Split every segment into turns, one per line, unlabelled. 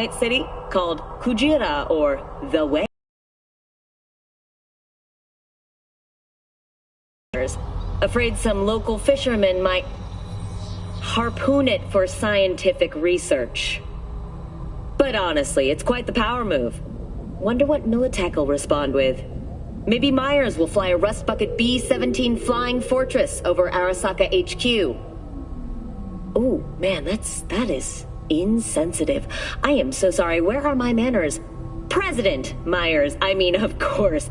city called Kujira, or the Way. Afraid some local fishermen might harpoon it for scientific research. But honestly, it's quite the power move. Wonder what Militech will respond with. Maybe Myers will fly a Rust Bucket B-17 Flying Fortress over Arasaka HQ. Ooh, man, that is insensitive. I am so sorry. Where are my manners? President Myers, I mean, of course.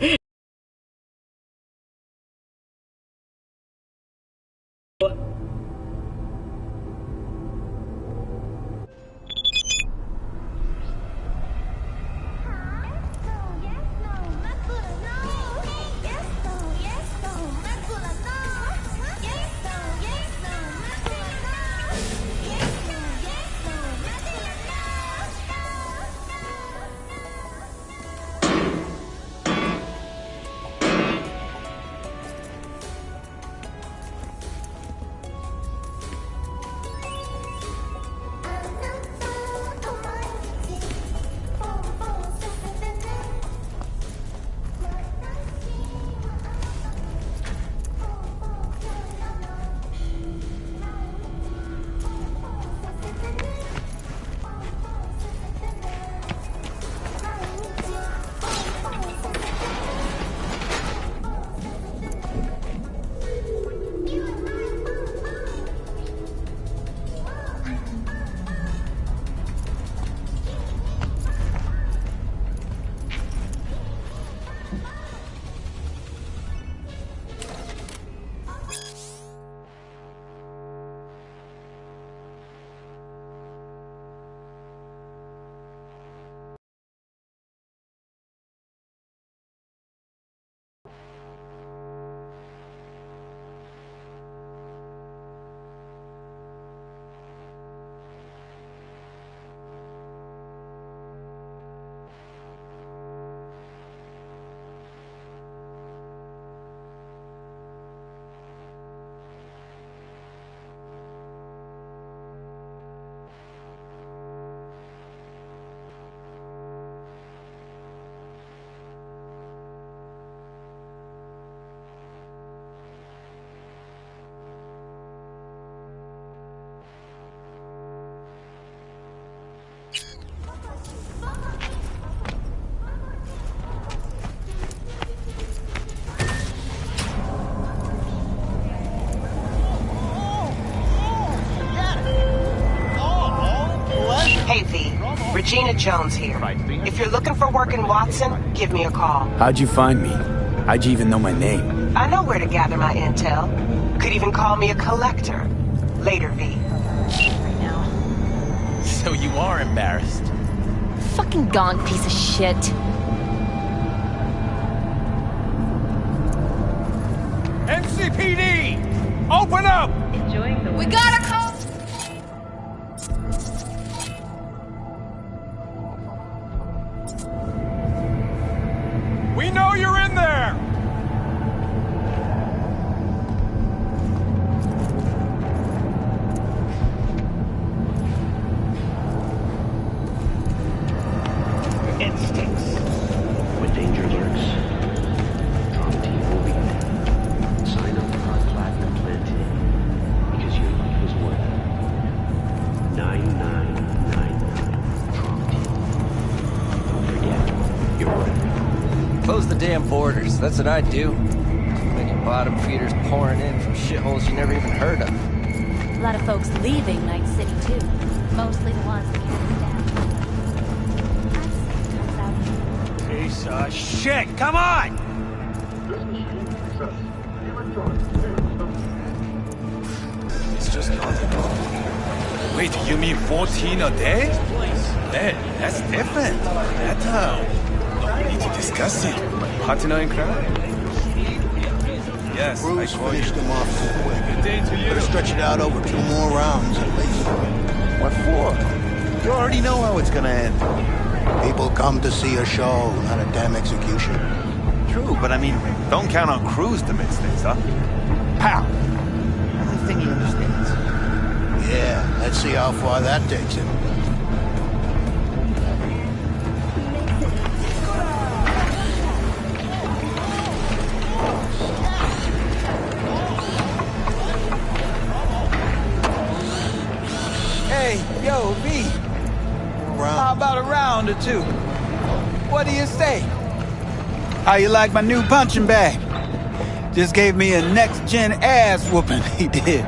Hey V, Regina Jones here. If you're looking for work in Watson, give me a call.
How'd you find me? How'd you even know my name?
I know where to gather my intel. Could even call me a collector. Later, V.
Right now.
So you are embarrassed.
Fucking gonk piece of shit.
NCPD! Open up!
We gotta call.
We know you're in there!
Instincts. When danger lurks, Drop Team will be there. Sign up for our Platinum Plan today, because your life is worth it. 9999 Drop Team. Don't forget, you're worth it.
Close the damn borders. That's what I'd do. Making bottom feeders pouring in from shitholes you never even heard of.
A lot of folks leaving Night City, too. Mostly the ones that can't down.
Piece of shit! Come on!
It's just nothing. Wait, you mean 14 a day? Man, that's different. We need to discuss it. Partner in crime? Yes,
Bruce
I call
finished
you.
him off too quick.
Good day to you.
Better stretch it out over 2 more rounds at least.
What for? You already know how it's gonna end.
People come to see a show, not a damn execution.
True, but I mean, don't count on Cruz to mix things up. Pal. Only thing he understands.
Yeah, let's see how far that takes him.
How about a round or two? What do you say? How you like my new punching bag? Just gave me a next-gen ass whooping, he did.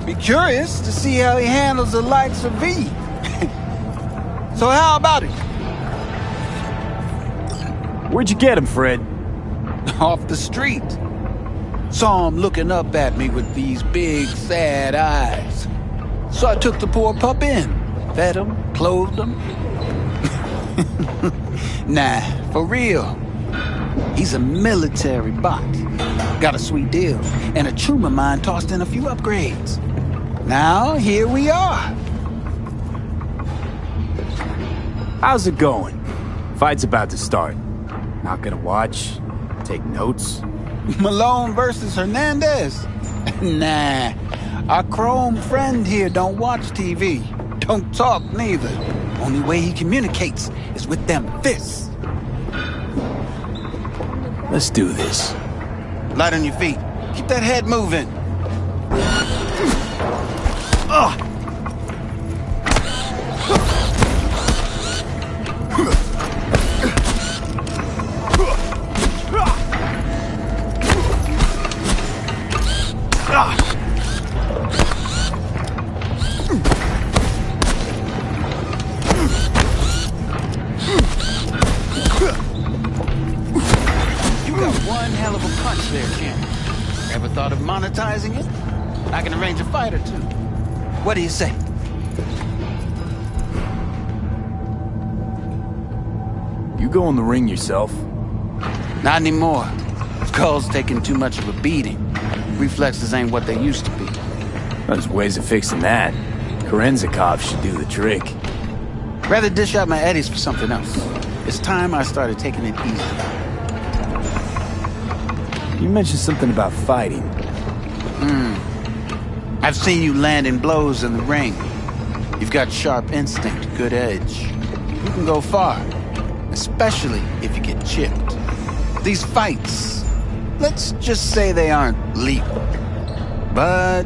Be curious to see how he handles the likes of V. So how about it?
Where'd you get him, Fred?
Off the street. Saw him looking up at me with these big, sad eyes. So I took the poor pup in. Fed him, clothed him. Nah, for real. He's a military bot. Got a sweet deal, and a chum of mine tossed in a few upgrades. Now, here we are.
How's it going? Fight's about to start. Not gonna watch? Take notes?
Malone versus Hernandez? Nah, our chrome friend here don't watch TV. Don't talk neither. Only way he communicates is with them fists.
Let's do this.
Light on your feet. Keep that head moving. Ugh. Ever thought of monetizing it? I can arrange a fight or two. What do you say?
You go in the ring yourself?
Not anymore. Skull's taking too much of a beating. Reflexes ain't what they used to be.
There's ways of fixing that. Korenzikov should do the trick.
Rather dish out my eddies for something else. It's time I started taking it easy.
You mentioned something about fighting.
I've seen you landing blows in the ring. You've got sharp instinct, good edge. You can go far, especially if you get chipped. These fights, let's just say they aren't lethal, but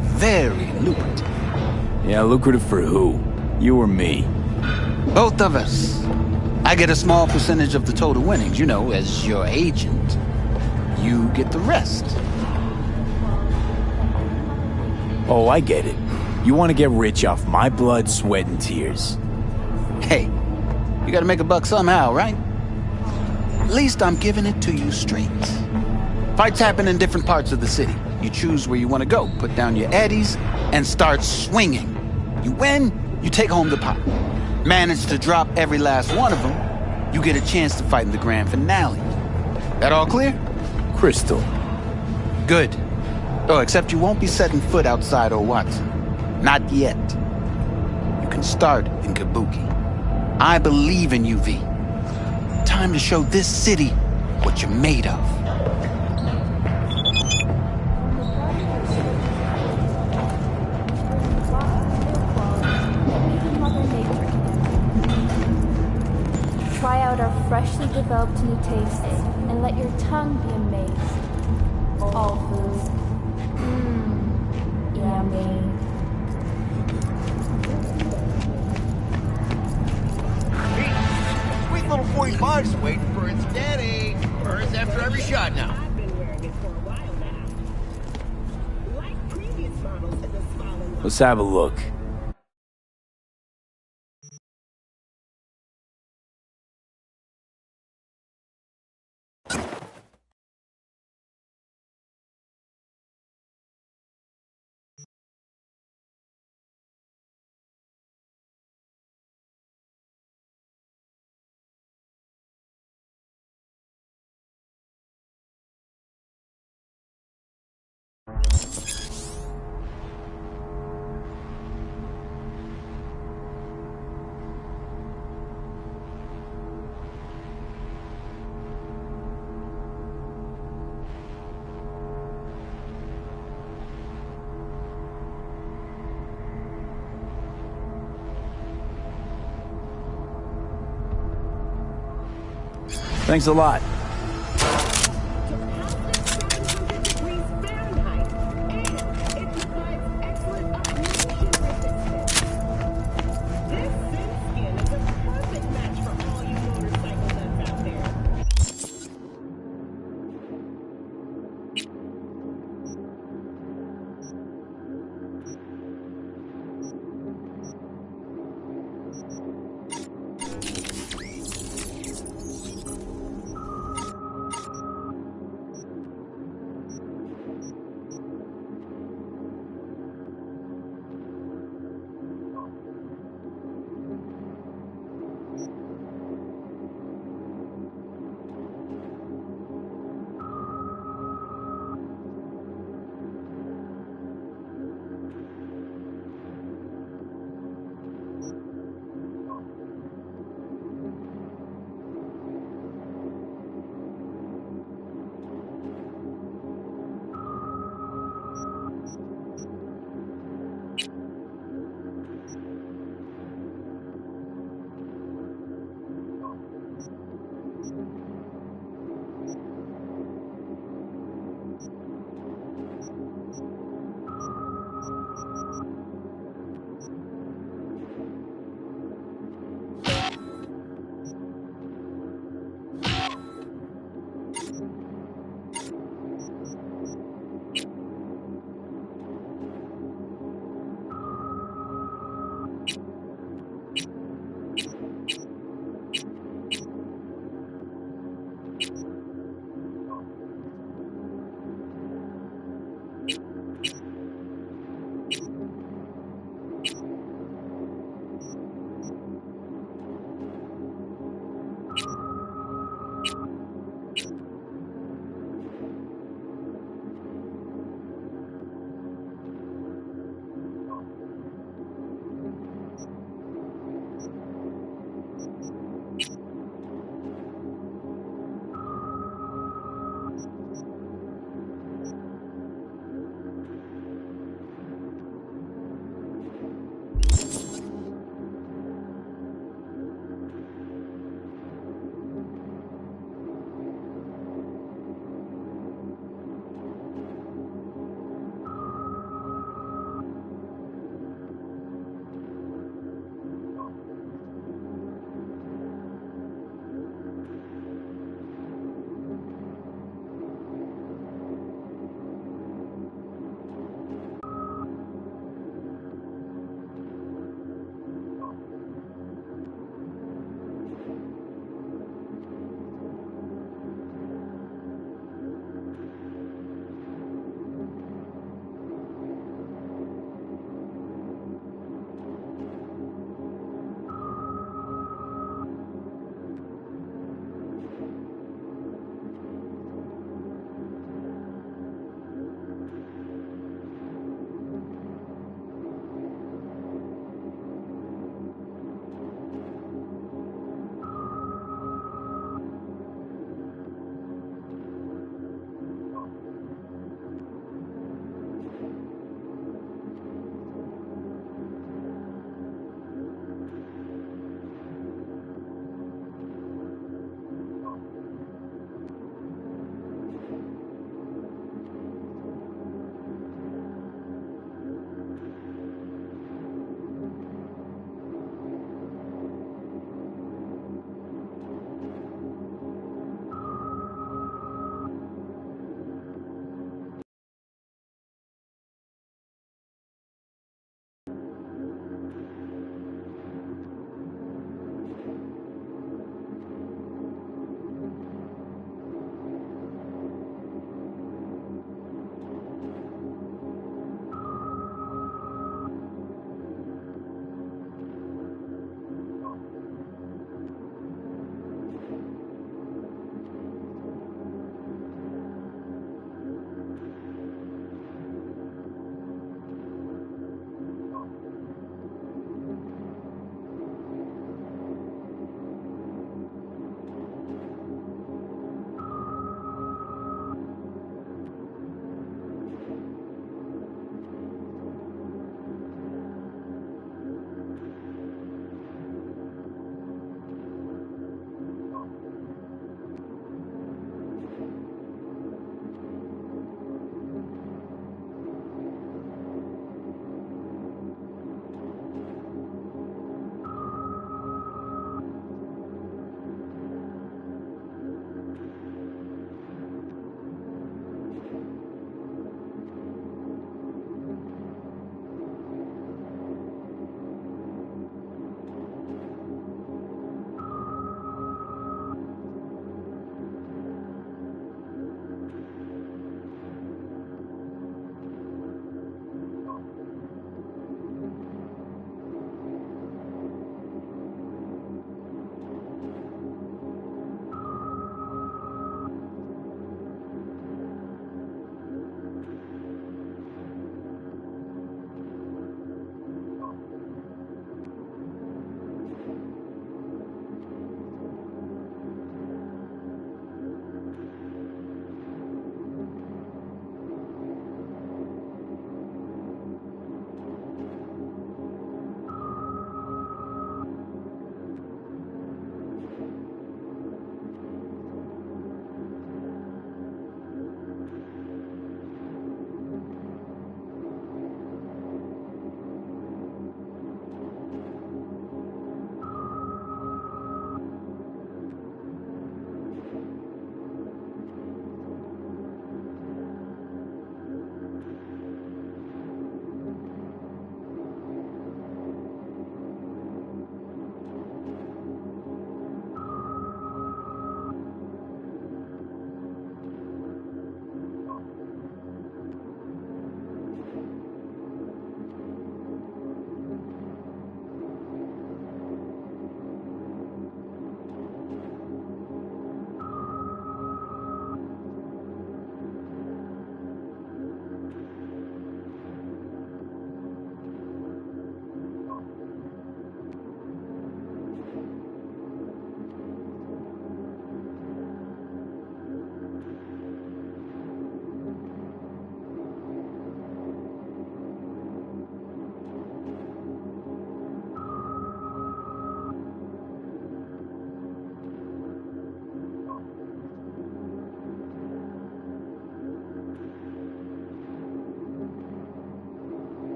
very lucrative.
Yeah, lucrative for who? You or me?
Both of us. I get a small percentage of the total winnings, you know, as your agent. You get the rest.
Oh, I get it. You want to get rich off my blood, sweat, and tears.
Hey, you gotta make a buck somehow, right? At least I'm giving it to you straight. Fights happen in different parts of the city. You choose where you want to go, put down your eddies, and start swinging. You win, you take home the pot. Manage to drop every last one of them, you get a chance to fight in the grand finale. That all clear?
Crystal.
Good. Oh, except you won't be setting foot outside old Watson. Not yet. You can start in Kabuki. I believe in you, V. Time to show this city what you're made of.
Try out our freshly developed new tastes and let your tongue be amazed. All foods. Yummy.
Sweet little 45's waiting for its daddy. Burns after every shot now.
I've been wearing it for a while now. Like previous models in the smaller.
Let's have a look. Thanks a lot.
This thin skin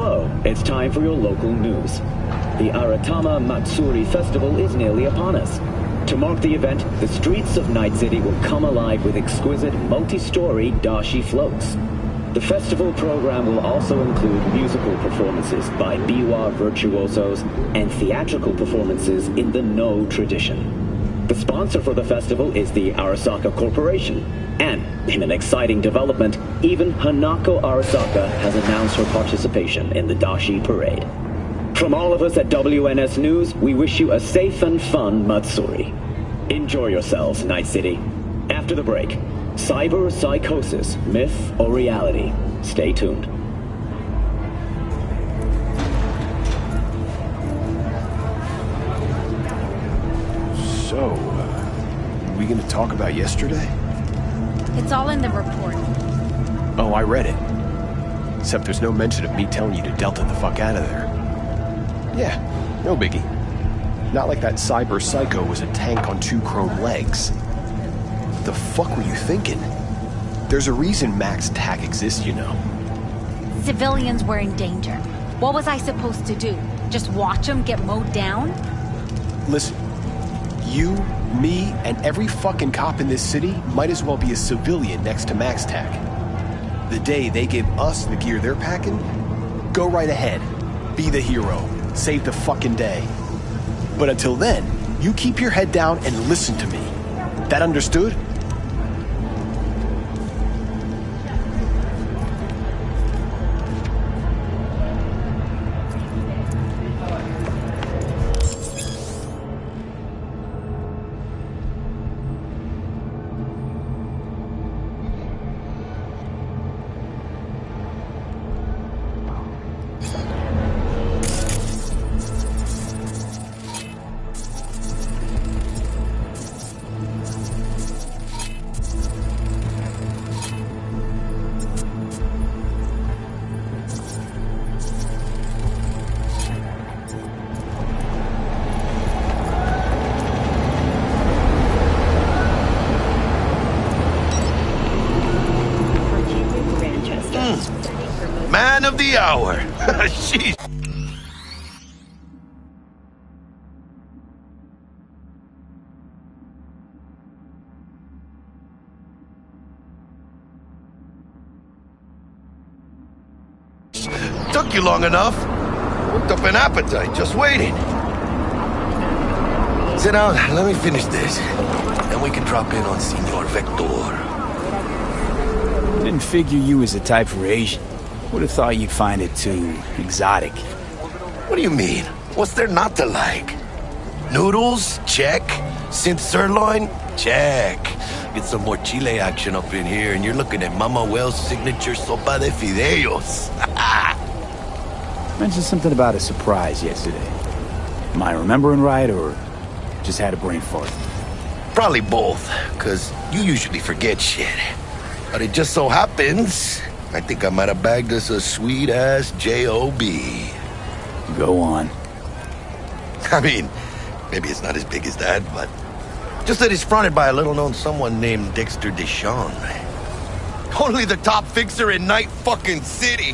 Hello, it's time for your local news. The Aratama Matsuri Festival is nearly upon us. To mark the event, the streets of Night City will come alive with exquisite multi-story dashi floats. The festival program will also include musical performances by biwa virtuosos and theatrical performances in the No tradition. The sponsor for the festival is the Arasaka Corporation, and in an exciting development, even Hanako Arasaka has announced her participation in the Dashi Parade. From all of us at WNS News, we wish you a safe and fun Matsuri. Enjoy yourselves, Night City. After the break, cyber psychosis, myth or reality? Stay tuned.
So, we gonna talk about yesterday?
It's all in the report.
Oh, I read it. Except there's no mention of me telling you to delta the fuck out of there. Yeah, no biggie. Not like that cyber psycho was a tank on 2 chrome legs. What the fuck were you thinking? There's a reason Max TAC exists, you know.
Civilians were in danger. What was I supposed to do? Just watch them get mowed down?
Listen, you, me, and every fucking cop in this city might as well be a civilian next to Max TAC. The day they give us the gear they're packing, go right ahead. Be the hero. Save the fucking day. But until then, you keep your head down and listen to me. That understood?
Man of the hour. Sheesh. Took you long enough. Worked up an appetite, just waiting. Sit down, let me finish this. Then we can drop in on Senor Vector.
Didn't figure you was the type for Asian. Would have thought you'd find it too exotic.
What do you mean? What's there not to like? Noodles? Check. Synth sirloin? Check. Get some more Chile action up in here, and you're looking at Mama Wells' signature sopa de fideos.
Mentioned something about a surprise yesterday. Am I remembering right, or just had a brain fart?
Probably both, because you usually forget shit. But it just so happens, I think I might have bagged us a sweet-ass J.O.B.
Go on.
I mean, maybe it's not as big as that, but just that it's fronted by a little-known someone named Dexter Deshawn. Only the top fixer in Night fucking City.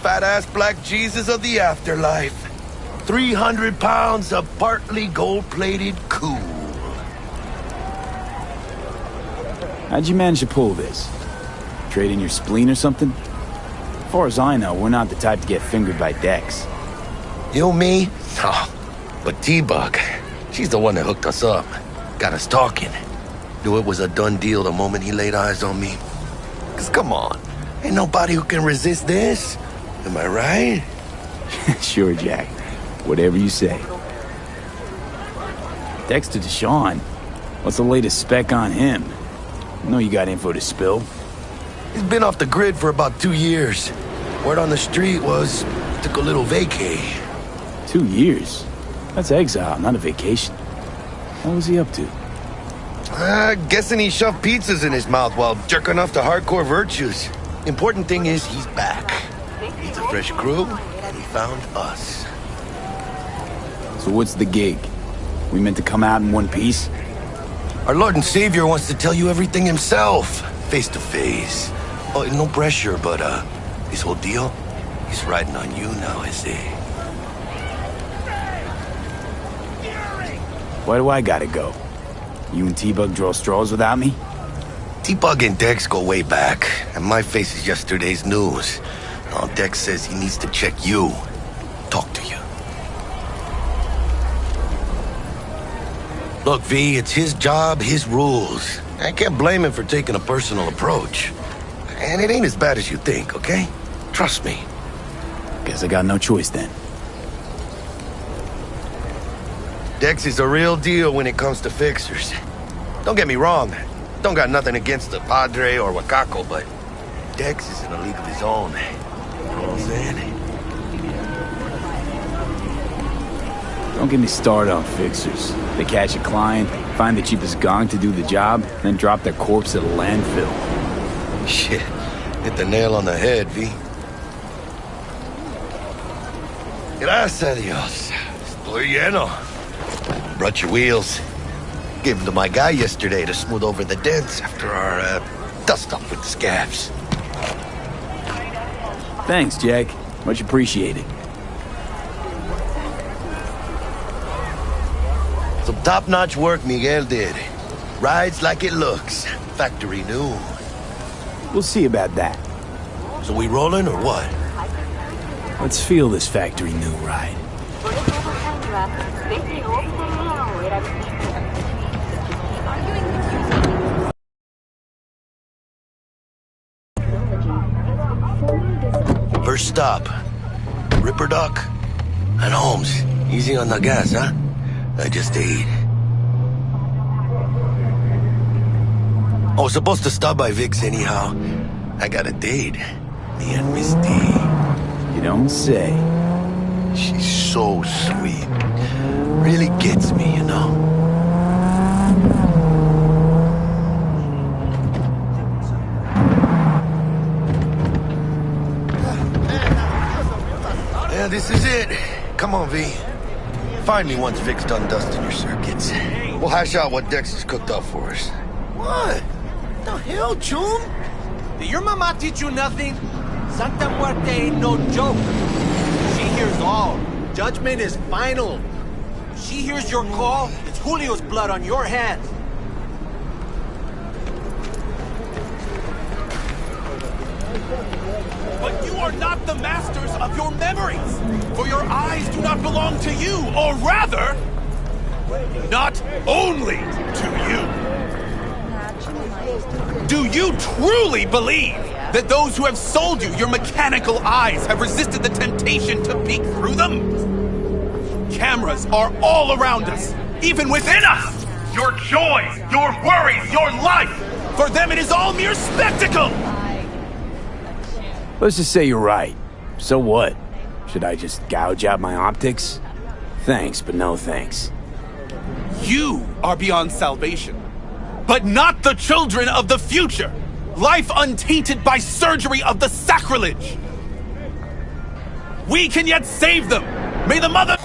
Fat-ass black Jesus of the afterlife. 300 pounds of partly gold-plated cool.
How'd you manage to pull this? Trade in your spleen or something? As far as I know, we're not the type to get fingered by Dex.
You, me? No. But T-Bug, she's the one that hooked us up. Got us talking. Knew it was a done deal the moment he laid eyes on me. 'Cause come on, ain't nobody who can resist this. Am I right?
Sure, Jack. Whatever you say. Dexter Deshawn? What's the latest spec on him? I know you got info to spill.
He's been off the grid for about 2 years. Word on the street was he took a little vacay.
2 years? That's exile, not a vacation. What was he up to?
Guessing he shoved pizzas in his mouth while jerking off to hardcore virtues. Important thing is he's back. He's a fresh crew, and he found us.
So what's the gig? We meant to come out in one piece?
Our Lord and Savior wants to tell you everything himself, face to face. Oh, no pressure, but this whole deal, He's riding on you now, is he?
Why do I gotta go? You and T-Bug draw straws without me?
T-Bug and Dex go way back, and my face is yesterday's news. Now Dex says he needs to check you. Talk to you. Look, V, it's his job, his rules. I can't blame him for taking a personal approach. And it ain't as bad as you think, okay? Trust me.
Guess I got no choice then.
Dex is a real deal when it comes to fixers. Don't get me wrong. Don't got nothing against the Padre or Wakako, but Dex is in a league of his own. You know what I'm saying?
Don't get me started on fixers. They catch a client, find the cheapest gong to do the job, then drop their corpse at a landfill.
Shit. Hit the nail on the head, V. Gracias a Dios. Estoy lleno. Brought your wheels. Gave them to my guy yesterday to smooth over the dents after our dust-up with the scabs.
Thanks, Jack. Much appreciated.
Some top-notch work Miguel did. Rides like it looks. Factory new.
We'll see about that.
So we rolling or what?
Let's feel this factory new ride.
First stop. Ripper Dock and Holmes. Easy on the gas, huh? I just ate. I was supposed to stop by Vic's anyhow. I got a date. Me and Miss D.
You don't say.
She's so sweet. Really gets me, you know? Yeah, this is it. Come on, V. Find me once Vic's done dusting your circuits. We'll hash out what Dex has cooked up for us.
What? The hell, June? Did your mama teach you nothing? Santa Muerte ain't no joke. She hears all. Judgment is final. She hears your call, it's Julio's blood on your hands.
But you are not the masters of your memories, for your eyes do not belong to you, or rather, not only to you. Do you truly believe that those who have sold you your mechanical eyes have resisted the temptation to peek through them? Cameras are all around us, even within us. Your joys, your worries, your life. For them, it is all mere spectacle.
Let's just say you're right. So what? Should I just gouge out my optics? Thanks, but no thanks.
You are beyond salvation, but not the children of the future. Life untainted by surgery of the sacrilege. We can yet save them. May the mother...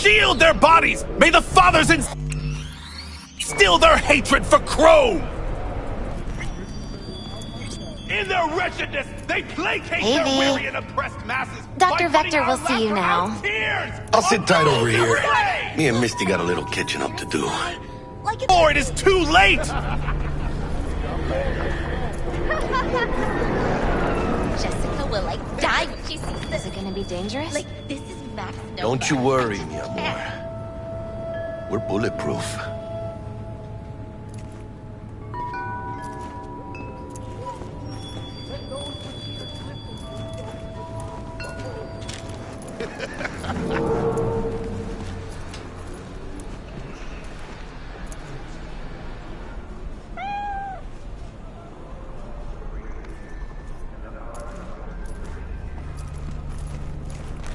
Shield their bodies! May the fathers instill their hatred for Crow! In their wretchedness, they placate their weary and oppressed masses.
Dr. Vector will see you now.
I'll sit tight over here. Me and Misty got a little catching up to do.
Or it is too late!
Jessica will die when she sees this. Is it gonna be dangerous? This is Max.
Don't you worry, mi amor. We're bulletproof.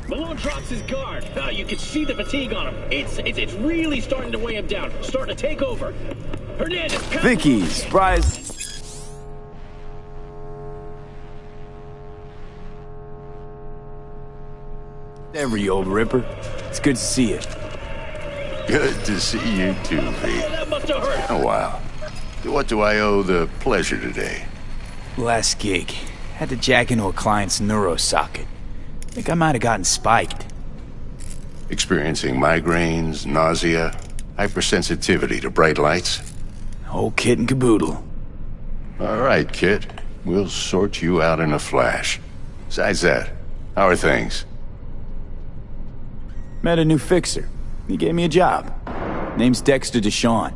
Malone drops his guard. You can see the fatigue on him. It's really starting to weigh him down. Starting to take over. Hernandez.
Vicky, surprise. Every old ripper. It's good to see you.
Good to see you too, V.
That must have hurt.
Oh, wow. What do I owe the pleasure today?
Last gig. Had to jack into a client's neurosocket. Think I might have gotten spiked.
Experiencing migraines, nausea, hypersensitivity to bright lights?
Whole kit and caboodle.
All right, kid. We'll sort you out in a flash. Besides that, how are things?
Met a new fixer. He gave me a job. Name's Dexter Deshawn.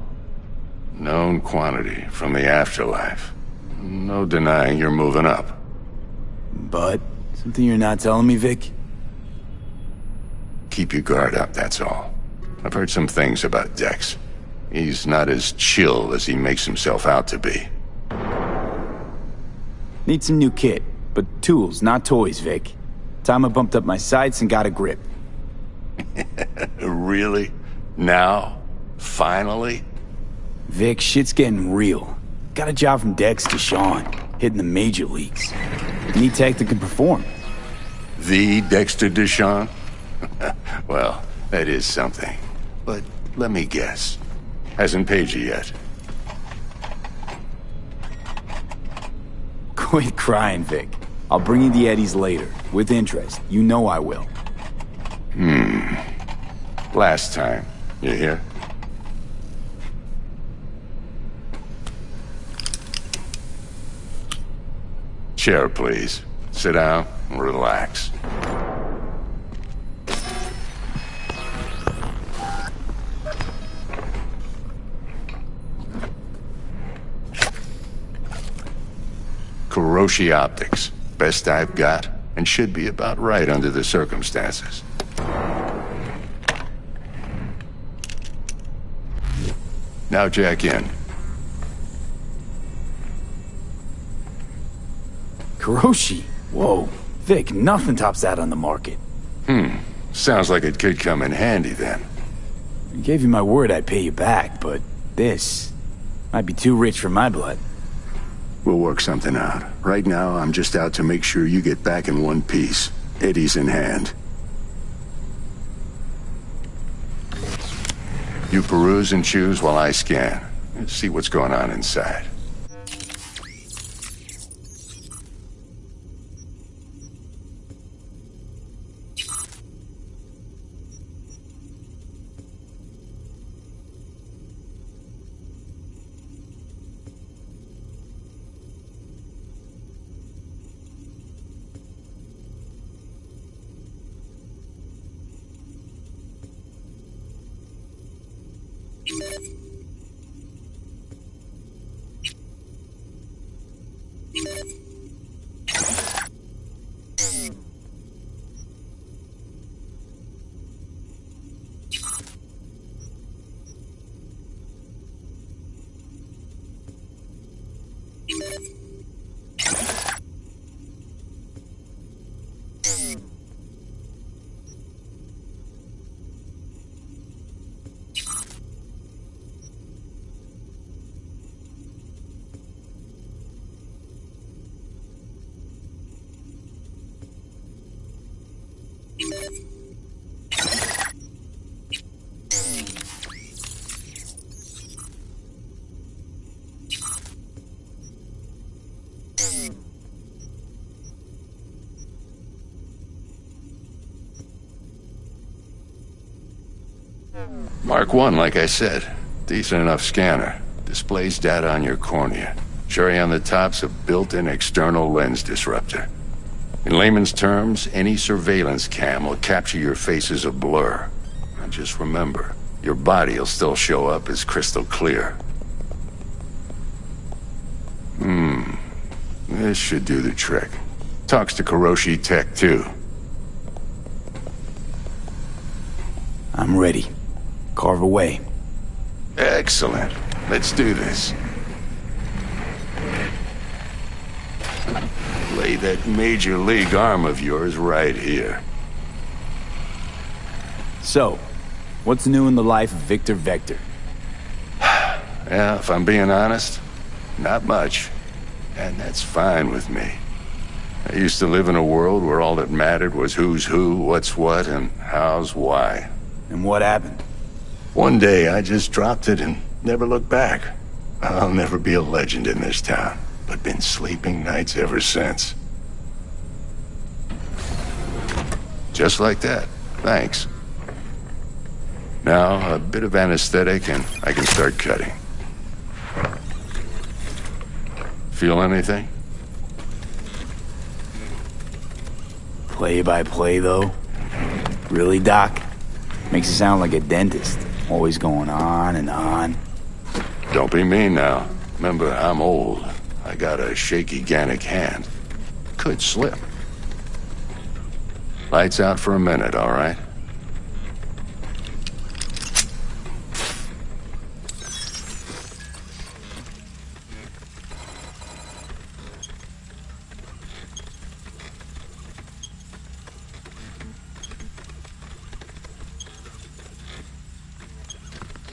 Known quantity from the afterlife. No denying you're moving up.
But something you're not telling me, Vic?
Keep your guard up, that's all. I've heard some things about Dex. He's not as chill as he makes himself out to be.
Need some new kit, but tools, not toys, Vic. Time I bumped up my sights and got a grip.
Really? Now? Finally?
Vic, shit's getting real. Got a job from Dex Deshawn, hitting the major leagues. Need tech that can perform.
The Dexter Deshawn? Well, that is something. But let me guess. Hasn't paid you yet.
Quit crying, Vic. I'll bring you the eddies later, with interest. You know I will.
Last time. You hear? Chair, please. Sit down and relax. Kuroshi Optics. Best I've got, and should be about right under the circumstances. Now jack in.
Kuroshi? Whoa. Vic, nothing tops that on the market.
Sounds like it could come in handy then.
I gave you my word I'd pay you back, but this might be too rich for my blood.
We'll work something out. Right now, I'm just out to make sure you get back in one piece. Eddie's in hand. You peruse and choose while I scan. Let's see what's going on inside. Mark 1, like I said. Decent enough scanner. Displays data on your cornea. Cherry on the top's a built-in external lens disruptor. In layman's terms, any surveillance cam will capture your face as a blur. And just remember, your body will still show up as crystal clear. This should do the trick. Talks to Kuroshi Tech, too.
I'm ready. Carve away.
Excellent. Let's do this. Lay that major league arm of yours right here.
So, what's new in the life of Victor Vector?
Yeah, if I'm being honest, not much. And that's fine with me. I used to live in a world where all that mattered was who's who, what's what, and how's why.
And what happened?
One day I just dropped it and never looked back. I'll never be a legend in this town, but been sleeping nights ever since. Just like that. Thanks. Now, a bit of anesthetic and I can start cutting. Feel anything?
Play-by-play, though? Really, Doc? Makes it sound like a dentist. Always going on and on.
Don't be mean now. Remember, I'm old. I got a shaky Gannic hand. Could slip. Lights out for a minute, all right?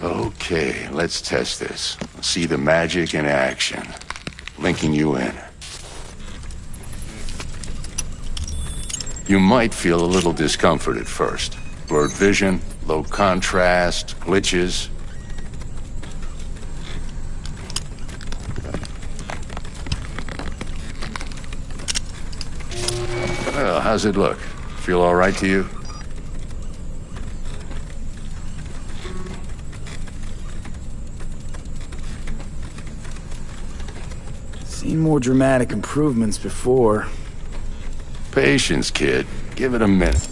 Okay, let's test this. See the magic in action. Linking you in. You might feel a little discomfort at first. Blurred vision, low contrast, glitches. Well, how's it look? Feel all right to you?
Seen more dramatic improvements before.
Patience, kid. Give it a minute.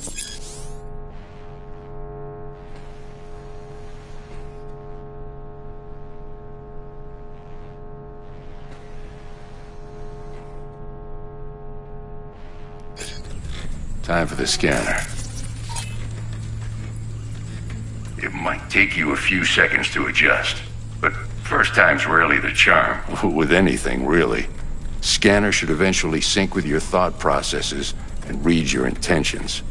Time for the scanner. It might take you a few seconds to adjust, but first time's rarely the charm. With anything, really. Scanner should eventually sync with your thought processes and read your intentions.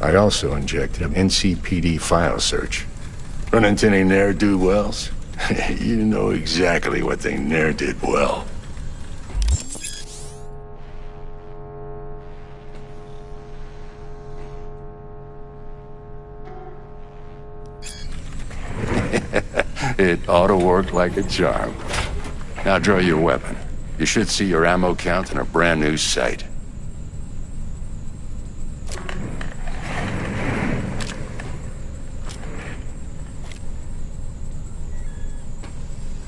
I also injected an NCPD file search. Run into any ne'er-do-wells? You know exactly what they ne'er did well. It ought to work like a charm. Now draw your weapon. You should see your ammo count in a brand new sight.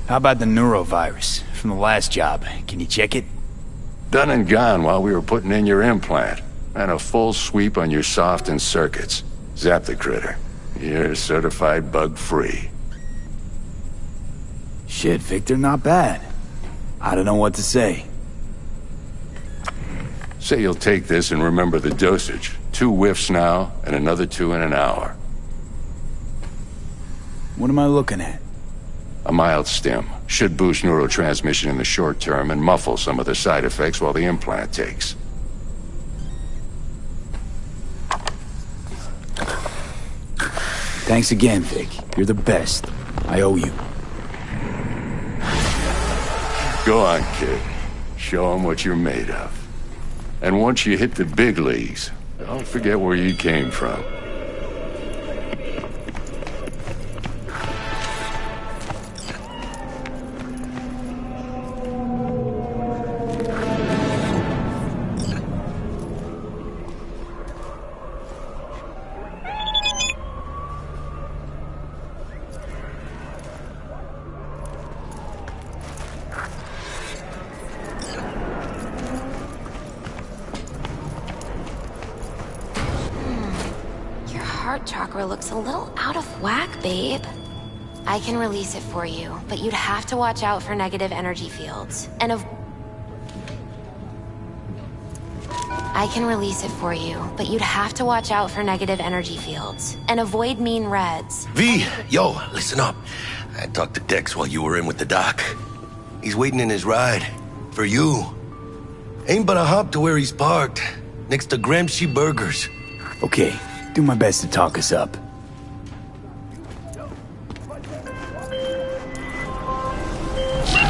How about the neurovirus from the last job? Can you check it?
Done and gone while we were putting in your implant. And a full sweep on your soft and circuits. Zap the critter. You're certified bug-free.
Shit, Victor, not bad. I don't know what to say.
Say you'll take this and remember the dosage. 2 whiffs now, and another 2 in an hour.
What am I looking at?
A mild stim. Should boost neurotransmission in the short term and muffle some of the side effects while the implant takes.
Thanks again, Vic. You're the best. I owe you.
Go on, kid. Show them what you're made of. And once you hit the big leagues, don't forget where you came from.
heart chakra looks a little out of whack, babe. I can release it for you, but you'd have to watch out for negative energy fields. I can release it for you, but you'd have to watch out for negative energy fields. And avoid mean reds.
V, yo, listen up. I talked to Dex while you were in with the doc. He's waiting in his ride. For you. Ain't but a hop to where he's parked. Next to Gramsci Burgers.
Okay, do my best to talk us up.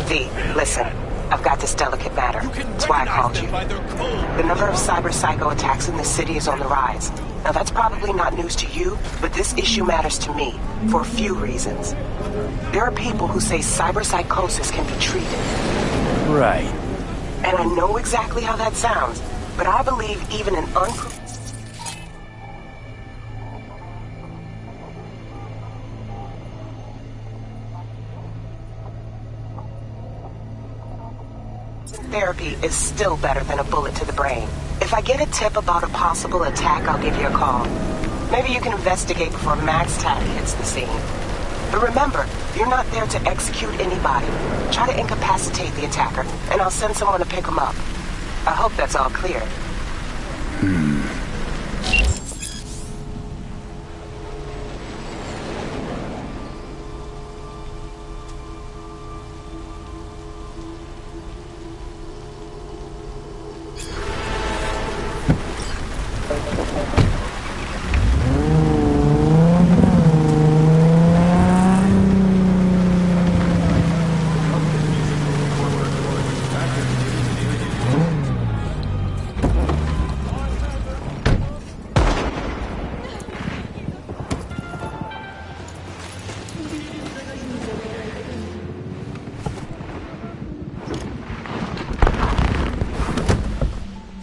V, listen. I've got this delicate matter. That's why I called you. The number of cyber psycho attacks in the city is on the rise. Now that's probably not news to you, but this issue matters to me for a few reasons. There are people who say cyber psychosis can be treated.
Right.
And I know exactly how that sounds, but I believe even an unproven therapy is still better than a bullet to the brain. If I get a tip about a possible attack, I'll give you a call. Maybe you can investigate before MaxTac hits the scene. But remember, you're not there to execute anybody. Try to incapacitate the attacker, and I'll send someone to pick him up. I hope that's all clear.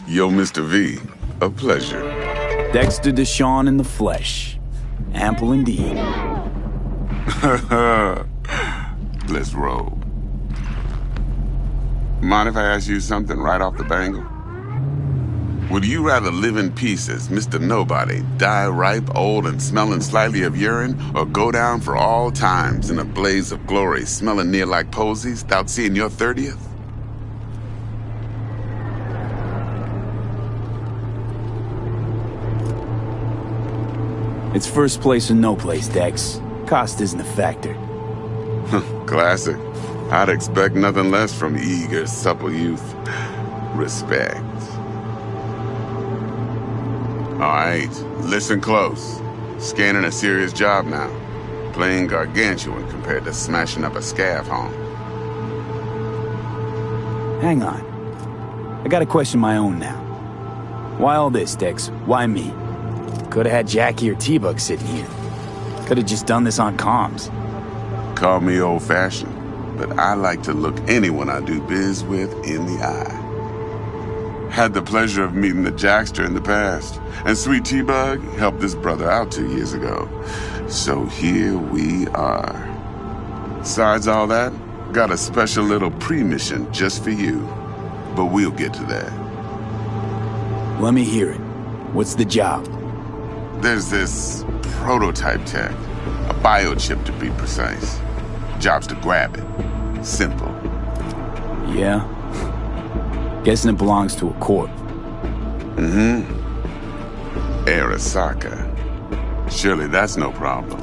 Yo, Mr. V, a pleasure.
Dexter Deshawn in the flesh. Ample indeed.
Let's roll. Mind if I ask you something right off the bangle? Would you rather live in pieces, Mr. Nobody, die ripe, old, and smelling slightly of urine, or go down for all times in a blaze of glory, smelling near like posies, without seeing your 30th?
It's first place or no place, Dex. Cost isn't a factor.
Classic. I'd expect nothing less from eager, supple youth. Respect. All right, listen close. Scanning a serious job now. Playing gargantuan compared to smashing up a scav home.
Hang on. I got a question of my own now. Why all this, Dex? Why me? Could've had Jackie or T-Bug sitting here. Could've just done this on comms.
Call me old-fashioned, but I like to look anyone I do biz with in the eye. Had the pleasure of meeting the Jackster in the past, and sweet T-Bug helped this brother out 2 years ago. So here we are. Besides all that, got a special little pre-mission just for you. But we'll get to that.
Let me hear it. What's the job?
There's this prototype tech, a biochip to be precise. Job's to grab it. Simple.
Yeah? Guessing it belongs to a corp.
Mm-hmm. Arasaka. Surely that's no problem.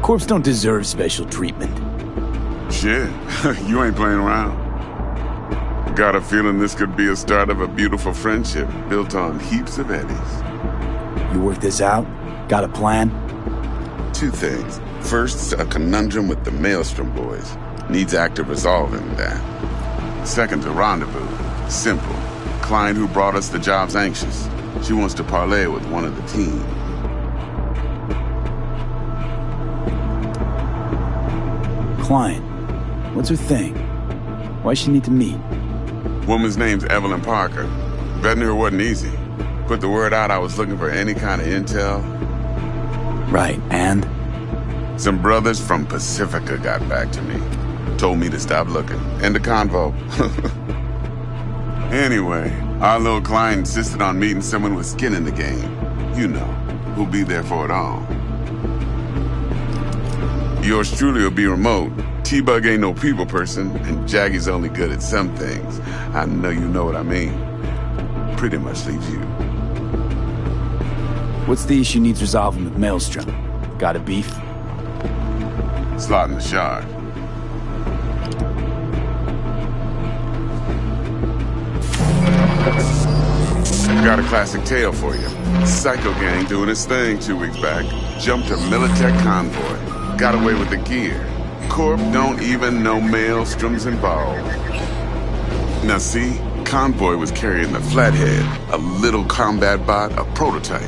Corps don't deserve special treatment.
Shit, you ain't playing around. Got a feeling this could be a start of a beautiful friendship built on heaps of eddies.
You work this out? Got a plan?
2 things. First, a conundrum with the Maelstrom boys. Needs active resolving that. Second, a rendezvous. Simple. Client who brought us the job's anxious. She wants to parlay with one of the team.
Client. What's her thing? Why she need to meet?
Woman's name's Evelyn Parker. Vetting her wasn't easy. Put the word out I was looking for any kind of intel.
Right, and?
Some brothers from Pacifica got back to me. Told me to stop looking. End of convo. Anyway, Our little client insisted on meeting someone with skin in the game. You know, who'll be there for it all. Yours truly will be remote. T-Bug ain't no people person, and Jaggy's only good at some things. I know you know what I mean. Pretty much leaves you.
What's the issue needs resolving with Maelstrom? Got a beef?
Slot in the shard. Got a classic tale for you. Psycho Gang doing its thing 2 weeks back. Jumped a Militech convoy. Got away with the gear. Corp don't even know Maelstrom's involved. Now see, convoy was carrying the Flathead, a little combat bot, a prototype.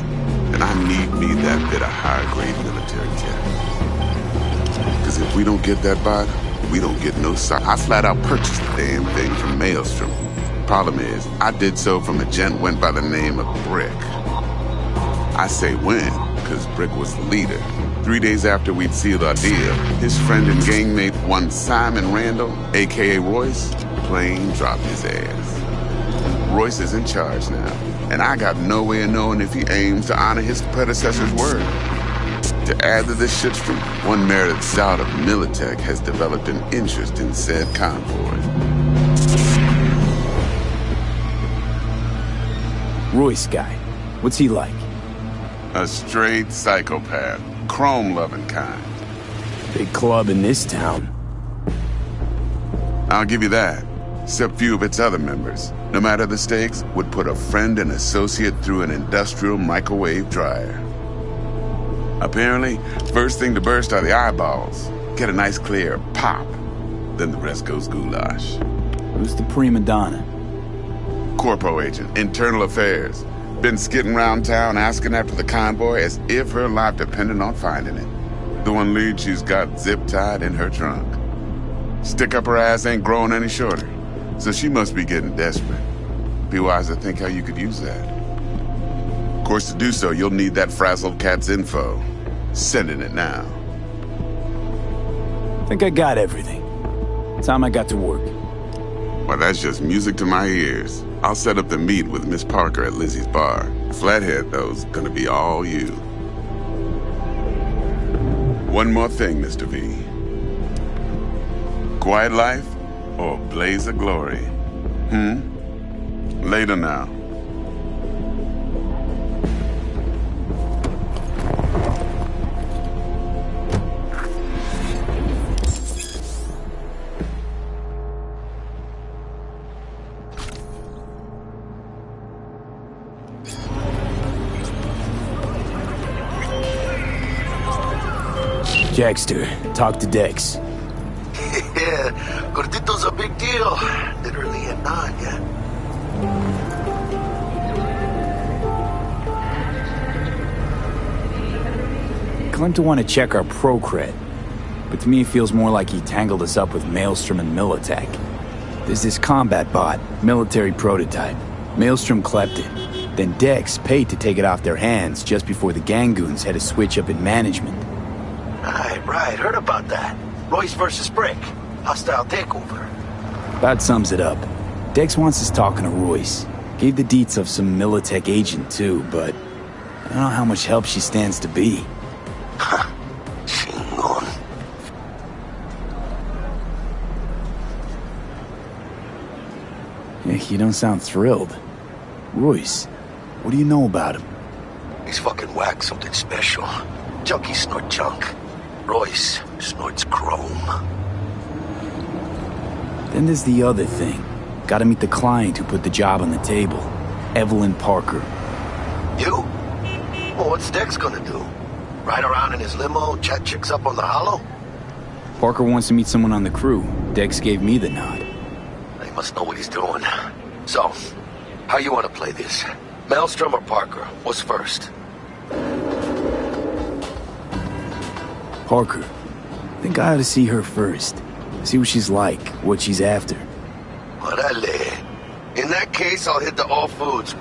And I need me that bit of high-grade military tech. Because if we don't get that bot, we don't get no sign. I flat out purchased the damn thing from Maelstrom. Problem is, I did so from a gent went by the name of Brick. I say when, because Brick was the leader. 3 days after we'd sealed our deal, his friend and gangmate, one Simon Randall, a.k.a. Royce, plain dropped his ass. Royce is in charge now, and I got no way of knowing if he aims to honor his predecessor's word. To add to this shitstorm, one merited scout of Militech has developed an interest in said convoy.
Royce guy. What's he like?
A straight psychopath. Chrome-loving kind.
Big club in this town.
I'll give you that. Except few of its other members, no matter the stakes, would put a friend and associate through an industrial microwave dryer. Apparently, first thing to burst are the eyeballs. Get a nice clear pop. Then the rest goes goulash.
Who's the prima donna?
Corpo agent, internal affairs. Been skidding around town asking after the convoy as if her life depended on finding it. The one lead she's got zip-tied in her trunk. Stick up her ass ain't growing any shorter, so she must be getting desperate. Be wise to think how you could use that. Of course, to do so, you'll need that frazzled cat's info. Sending it now.
Think I got everything. Time I got to work.
Well, that's just music to my ears. I'll set up the meet with Miss Parker at Lizzie's bar. Flathead, though's gonna be all you. One more thing, Mr. V. Quiet life or blaze of glory? Later now.
Jackster, talk to Dex.
Yeah, Gordito's a big deal. Literally and not, yeah.
Claimed to want to check our pro cred, but to me it feels more like he tangled us up with Maelstrom and Militech. There's this combat bot, military prototype. Maelstrom clept it. Then Dex paid to take it off their hands just before the Gangoons had a switch up in management.
Right, heard about that. Royce versus Brick. Hostile takeover.
That sums it up. Dex wants us talking to Royce. Gave the deets of some Militech agent too, but I don't know how much help she stands to be.
Chingon.
Yeah, you don't sound thrilled. Royce, what do you know about him?
He's fucking whack, something special. Junkies snort junk. Royce snorts chrome.
Then there's the other thing. Gotta meet the client who put the job on the table. Evelyn Parker.
You? Well, what's Dex gonna do? Ride around in his limo, chat chicks up on the hollow?
Parker wants to meet someone on the crew. Dex gave me the nod.
He must know what he's doing. So, how you want to play this? Maelstrom or Parker? What's first?
Parker. Think I ought to see her first. See what she's like, what she's after.
Orale. In that case, I'll hit the all foods.